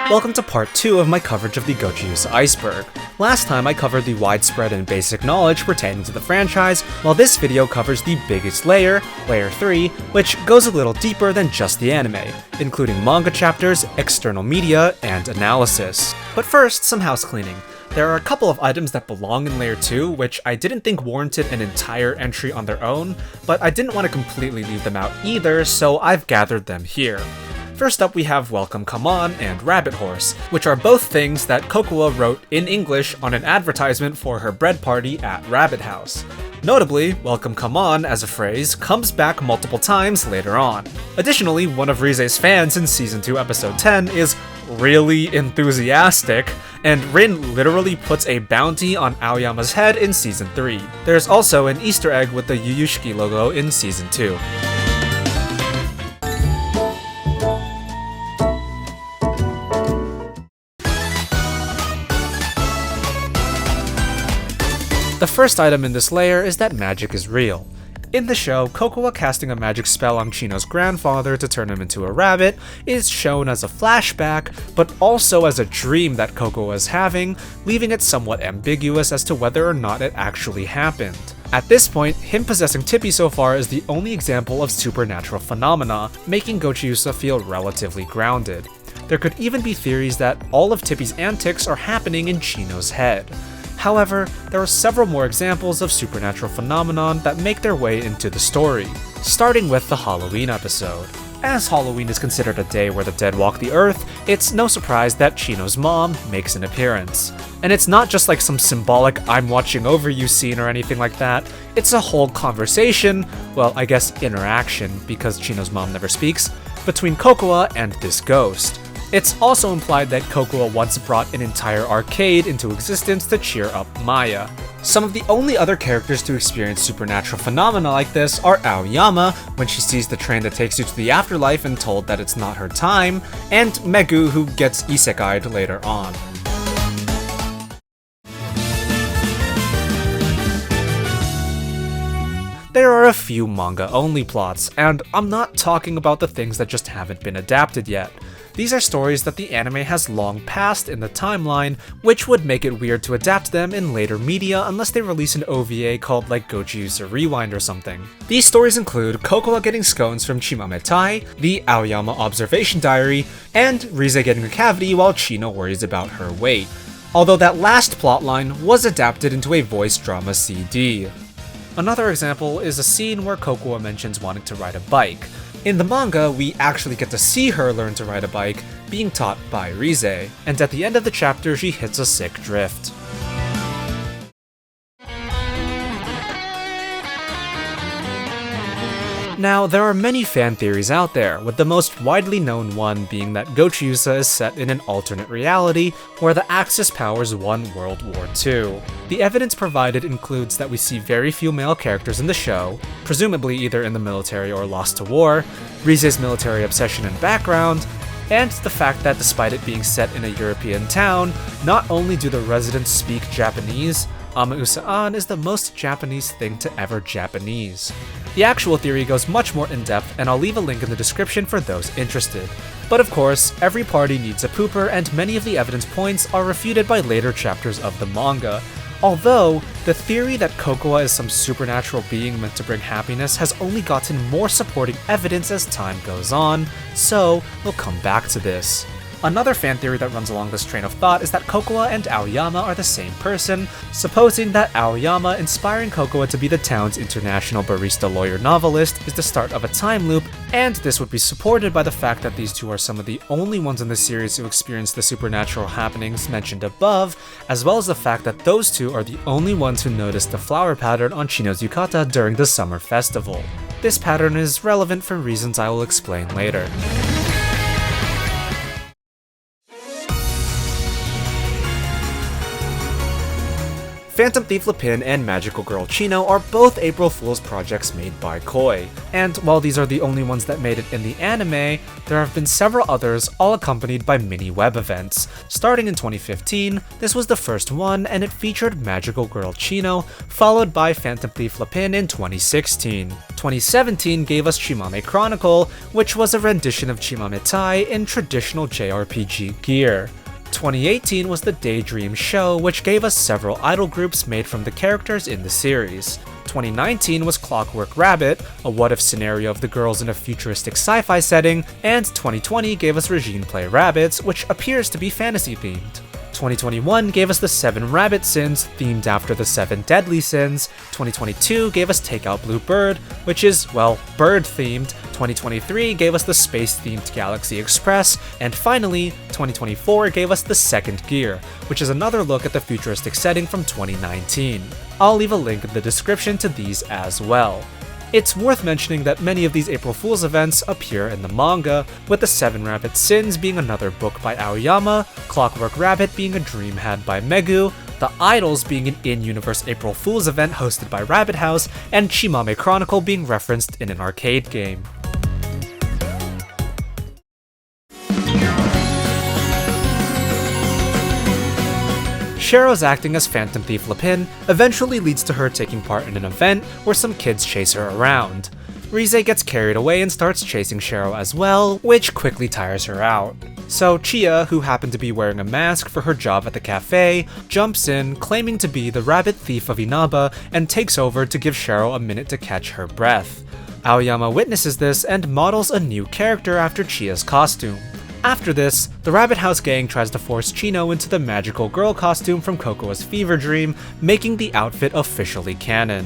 Welcome to part 2 of my coverage of the Gochiusa Iceberg. Last time I covered the widespread and basic knowledge pertaining to the franchise, while this video covers the biggest layer, Layer 3, which goes a little deeper than just the anime, including manga chapters, external media, and analysis. But first, some house cleaning. There are a couple of items that belong in Layer 2, which I didn't think warranted an entire entry on their own, but I didn't want to completely leave them out either, so I've gathered them here. First up we have Welcome Come On and Rabbit Horse, which are both things that Kokoa wrote in English on an advertisement for her bread party at Rabbit House. Notably, Welcome Come On as a phrase comes back multiple times later on. Additionally, one of Rise's fans in Season 2 Episode 10 is really enthusiastic, and Rin literally puts a bounty on Aoyama's head in Season 3. There's also an Easter egg with the Yuyushiki logo in Season 2. The first item in this layer is that magic is real. In the show, Kokoa casting a magic spell on Chino's grandfather to turn him into a rabbit is shown as a flashback, but also as a dream that Kokoa is having, leaving it somewhat ambiguous as to whether or not it actually happened. At this point, him possessing Tippy so far is the only example of supernatural phenomena, making Gochiusa feel relatively grounded. There could even be theories that all of Tippy's antics are happening in Chino's head. However, there are several more examples of supernatural phenomenon that make their way into the story, starting with the Halloween episode. As Halloween is considered a day where the dead walk the earth, it's no surprise that Chino's mom makes an appearance. And it's not just like some symbolic I'm watching over you scene or anything like that, it's a whole conversation, well I guess interaction, because Chino's mom never speaks, between Kokoa and this ghost. It's also implied that Kokoa once brought an entire arcade into existence to cheer up Maya. Some of the only other characters to experience supernatural phenomena like this are Aoyama, when she sees the train that takes you to the afterlife and told that it's not her time, and Megu, who gets isekai'd later on. There are a few manga-only plots, and I'm not talking about the things that just haven't been adapted yet. These are stories that the anime has long passed in the timeline, which would make it weird to adapt them in later media unless they release an OVA called like Gochiusa Rewind or something. These stories include Kokoa getting scones from Chimame-Tai, the Aoyama observation diary, and Rise getting a cavity while Chino worries about her weight. Although that last plotline was adapted into a voice drama CD. Another example is a scene where Kokoa mentions wanting to ride a bike. In the manga, we actually get to see her learn to ride a bike, being taught by Rise, and at the end of the chapter she hits a sick drift. Now, there are many fan theories out there, with the most widely known one being that Gochiusa is set in an alternate reality where the Axis Powers won World War II. The evidence provided includes that we see very few male characters in the show, presumably either in the military or lost to war, Rise's military obsession and background, and the fact that despite it being set in a European town, not only do the residents speak Japanese, Amausa-an is the most Japanese thing to ever Japanese. The actual theory goes much more in-depth, and I'll leave a link in the description for those interested. But of course, every party needs a pooper, and many of the evidence points are refuted by later chapters of the manga. Although, the theory that Kokoa is some supernatural being meant to bring happiness has only gotten more supporting evidence as time goes on, so we'll come back to this. Another fan theory that runs along this train of thought is that Kokoa and Aoyama are the same person, supposing that Aoyama inspiring Kokoa to be the town's international barista lawyer novelist is the start of a time loop, and this would be supported by the fact that these two are some of the only ones in the series who experience the supernatural happenings mentioned above, as well as the fact that those two are the only ones who noticed the flower pattern on Chino's yukata during the summer festival. This pattern is relevant for reasons I will explain later. Phantom Thief Lapin and Magical Girl Chino are both April Fool's projects made by Koi, and while these are the only ones that made it in the anime, there have been several others all accompanied by mini web events. Starting in 2015, this was the first one and it featured Magical Girl Chino, followed by Phantom Thief Lapin in 2016. 2017 gave us Chimame Chronicle, which was a rendition of Chimame-Tai in traditional JRPG gear. 2018 was the Daydream Show, which gave us several idol groups made from the characters in the series. 2019 was Clockwork Rabbit, a what-if scenario of the girls in a futuristic sci-fi setting, and 2020 gave us Regine Play Rabbits, which appears to be fantasy-themed. 2021 gave us the 7 Rabbit Sins, themed after the 7 Deadly Sins. 2022 gave us Take Out Blue Bird, which is, well, bird-themed. 2023 gave us the space-themed Galaxy Express, and finally, 2024 gave us the Second Gear, which is another look at the futuristic setting from 2019. I'll leave a link in the description to these as well. It's worth mentioning that many of these April Fool's events appear in the manga, with the 7 Rabbit Sins being another book by Aoyama, Clockwork Rabbit being a dream had by Megu, The Idols being an in-universe April Fool's event hosted by Rabbit House, and Chimame Chronicle being referenced in an arcade game. Chero's acting as Phantom Thief Lapin eventually leads to her taking part in an event where some kids chase her around. Rize gets carried away and starts chasing Chero as well, which quickly tires her out. So Chia, who happened to be wearing a mask for her job at the cafe, jumps in, claiming to be the rabbit thief of Inaba, and takes over to give Chero a minute to catch her breath. Aoyama witnesses this and models a new character after Chia's costume. After this, the Rabbit House gang tries to force Chino into the magical girl costume from Cocoa's Fever Dream, making the outfit officially canon.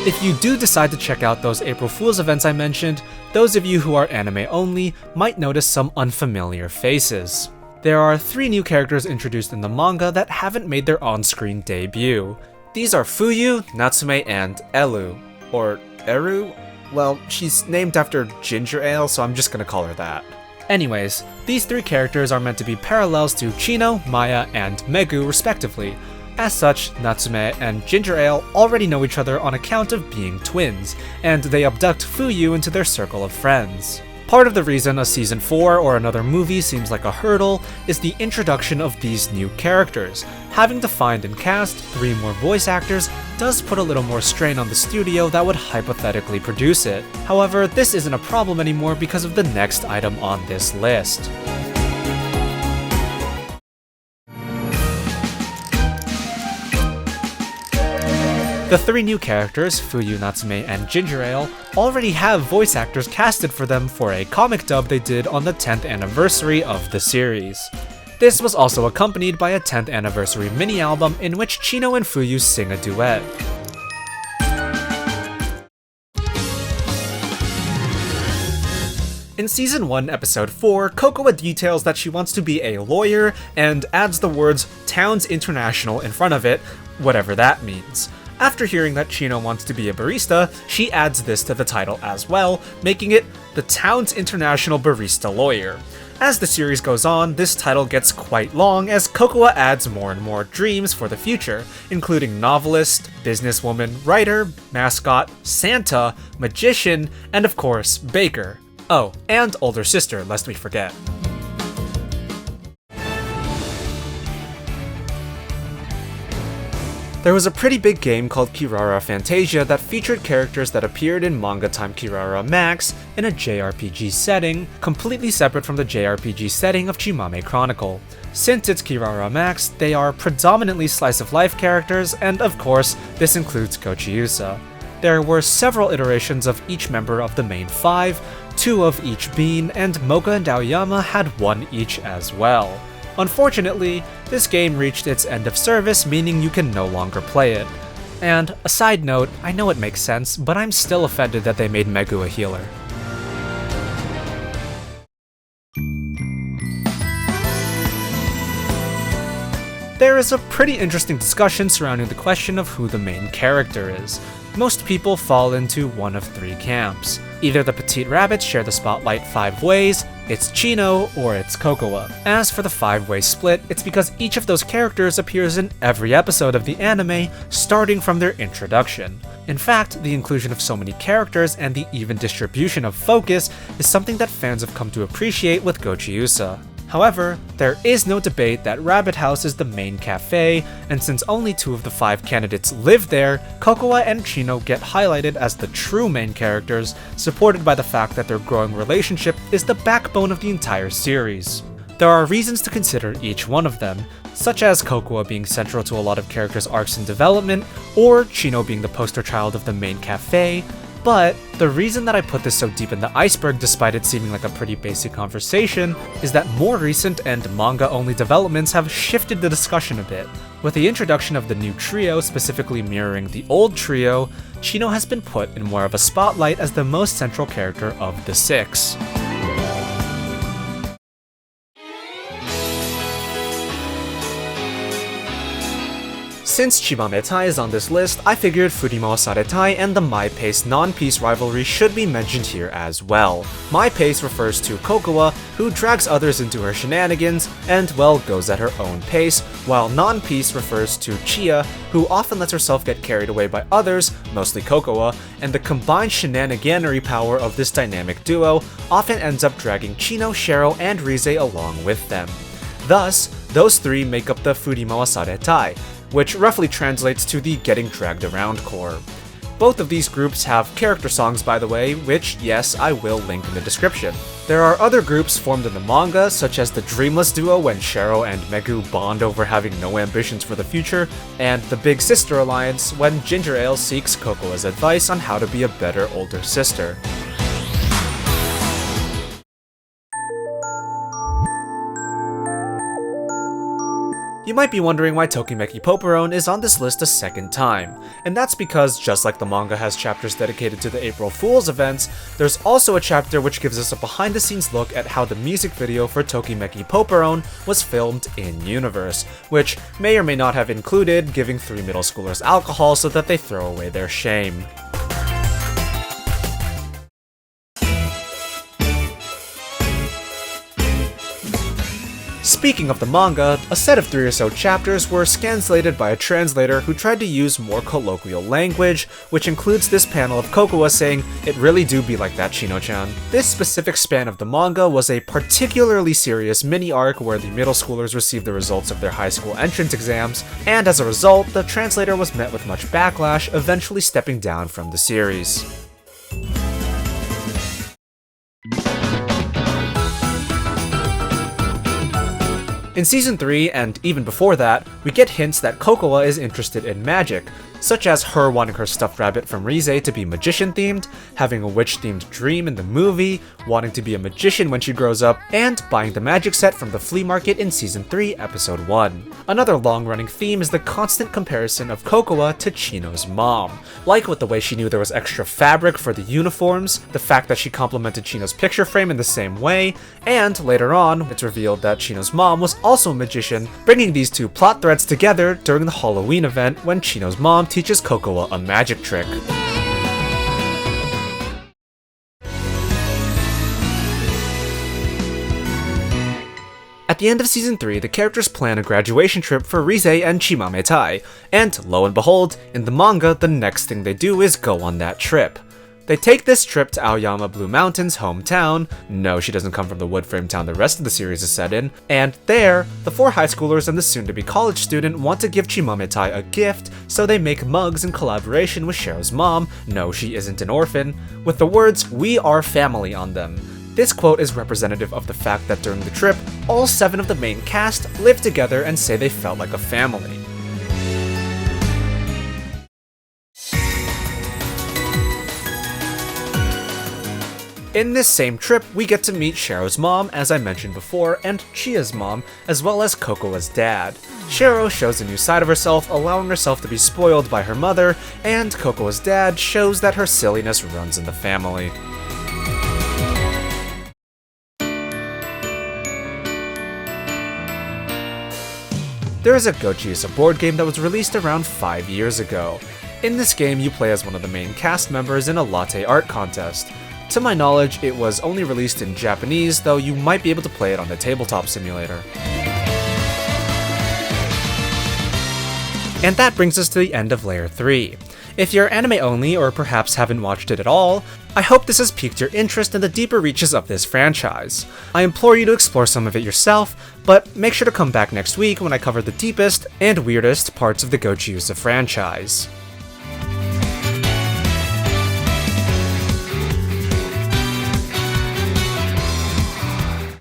If you do decide to check out those April Fool's events I mentioned, those of you who are anime only might notice some unfamiliar faces. There are 3 new characters introduced in the manga that haven't made their on-screen debut. These are Fuyu, Natsume, and Eru. Or Eru? Well, she's named after ginger ale, so I'm just gonna call her that. Anyways, these 3 characters are meant to be parallels to Chino, Maya, and Megu respectively. As such, Natsume and Ginger Ale already know each other on account of being twins, and they abduct Fuyu into their circle of friends. Part of the reason a season 4 or another movie seems like a hurdle is the introduction of these new characters. Having to find and cast 3 more voice actors does put a little more strain on the studio that would hypothetically produce it. However, this isn't a problem anymore because of the next item on this list. The 3 new characters, Fuyu, Natsume, and Ginger Ale, already have voice actors casted for them for a comic dub they did on the 10th anniversary of the series. This was also accompanied by a 10th anniversary mini-album in which Chino and Fuyu sing a duet. In Season 1, Episode 4, Cocoa details that she wants to be a lawyer and adds the words Towns International in front of it, whatever that means. After hearing that Chino wants to be a barista, she adds this to the title as well, making it the Towns International Barista Lawyer. As the series goes on, this title gets quite long as Cocoa adds more and more dreams for the future, including novelist, businesswoman, writer, mascot, Santa, magician, and of course, baker. Oh, and older sister, lest we forget. There was a pretty big game called Kirara Fantasia that featured characters that appeared in Manga Time Kirara Max in a JRPG setting, completely separate from the JRPG setting of Chimame Chronicle. Since it's Kirara Max, they are predominantly slice-of-life characters, and of course, this includes Gochiusa. There were several iterations of each member of the main 5, 2 of each bean, and Mocha and Aoyama had 1 each as well. Unfortunately, this game reached its end of service, meaning you can no longer play it. And, a side note, I know it makes sense, but I'm still offended that they made Megu a healer. There is a pretty interesting discussion surrounding the question of who the main character is. most people fall into one of three camps. Either the petite rabbits share the spotlight 5 ways, it's Chino, or it's Kokowa. As for the 5-way split, it's because each of those characters appears in every episode of the anime, starting from their introduction. In fact, the inclusion of so many characters and the even distribution of focus is something that fans have come to appreciate with Gochiusa. However, there is no debate that Rabbit House is the main cafe, and since only 2 of the 5 candidates live there, Kokowa and Chino get highlighted as the true main characters, supported by the fact that their growing relationship is the backbone of the entire series. There are reasons to consider each one of them, such as Kokowa being central to a lot of characters' arcs and development, or Chino being the poster child of the main cafe, but the reason that I put this so deep in the iceberg despite it seeming like a pretty basic conversation is that more recent and manga-only developments have shifted the discussion a bit. With the introduction of the new trio specifically mirroring the old trio, Chino has been put in more of a spotlight as the most central character of the 6. Since Furimawasare-Tai is on this list, I figured Furimawasare-Tai and the My Pace non-peace rivalry should be mentioned here as well. My Pace refers to Kokowa, who drags others into her shenanigans and, well, goes at her own pace, while non-peace refers to Chia, who often lets herself get carried away by others, mostly Kokowa, and the combined shenaniganery power of this dynamic duo often ends up dragging Chino, Shero, and Rize along with them. Thus, those 3 make up the Furimawasare-Tai, which roughly translates to the getting dragged around core. Both of these groups have character songs, by the way, which, yes, I will link in the description. There are other groups formed in the manga, such as the Dreamless duo when Shero and Megu bond over having no ambitions for the future, and the Big Sister Alliance when Ginger Ale seeks Kokowa's advice on how to be a better older sister. You might be wondering why Tokimeki Poporon is on this list a second time, and that's because just like the manga has chapters dedicated to the April Fool's events, there's also a chapter which gives us a behind-the-scenes look at how the music video for Tokimeki Poporon was filmed in-universe, which may or may not have included giving 3 middle schoolers alcohol so that they throw away their shame. Speaking of the manga, a set of 3 or so chapters were scanslated by a translator who tried to use more colloquial language, which includes this panel of Kokowa saying, "It really do be like that, Chino-chan." This specific span of the manga was a particularly serious mini-arc where the middle schoolers received the results of their high school entrance exams, and as a result, the translator was met with much backlash, eventually stepping down from the series. In Season 3, and even before that, we get hints that Kokowa is interested in magic, such as her wanting her stuffed rabbit from Rize to be magician-themed, having a witch-themed dream in the movie, wanting to be a magician when she grows up, and buying the magic set from the flea market in Season 3, Episode 1. Another long-running theme is the constant comparison of Kokowa to Chino's mom. Like with the way she knew there was extra fabric for the uniforms, the fact that she complimented Chino's picture frame in the same way, and later on, it's revealed that Chino's mom was also a magician, bringing these 2 plot threads together during the Halloween event when Chino's mom teaches Kokowa a magic trick. At the end of Season 3, the characters plan a graduation trip for Rize and Furimawasare-Tai, and lo and behold, in the manga, the next thing they do is go on that trip. They take this trip to Aoyama Blue Mountain's hometown. No, she doesn't come from the wood frame town the rest of the series is set in. And there, the 4 high schoolers and the soon-to-be college student want to give Furimawasare-Tai a gift, so they make mugs in collaboration with Shero's mom, no, she isn't an orphan, with the words, "We are family" on them. This quote is representative of the fact that during the trip, all 7 of the main cast live together and say they felt like a family. In this same trip, we get to meet Shero's mom, as I mentioned before, and Chia's mom, as well as Kokowa's dad. Shero shows a new side of herself, allowing herself to be spoiled by her mother, and Kokowa's dad shows that her silliness runs in the family. There is a Gochiusa board game that was released around 5 years ago. In this game, you play as one of the main cast members in a latte art contest. To my knowledge, it was only released in Japanese, though you might be able to play it on the tabletop simulator. And that brings us to the end of Layer 3. If you're anime only, or perhaps haven't watched it at all, I hope this has piqued your interest in the deeper reaches of this franchise. I implore you to explore some of it yourself, but make sure to come back next week when I cover the deepest and weirdest parts of the Gochiusa franchise.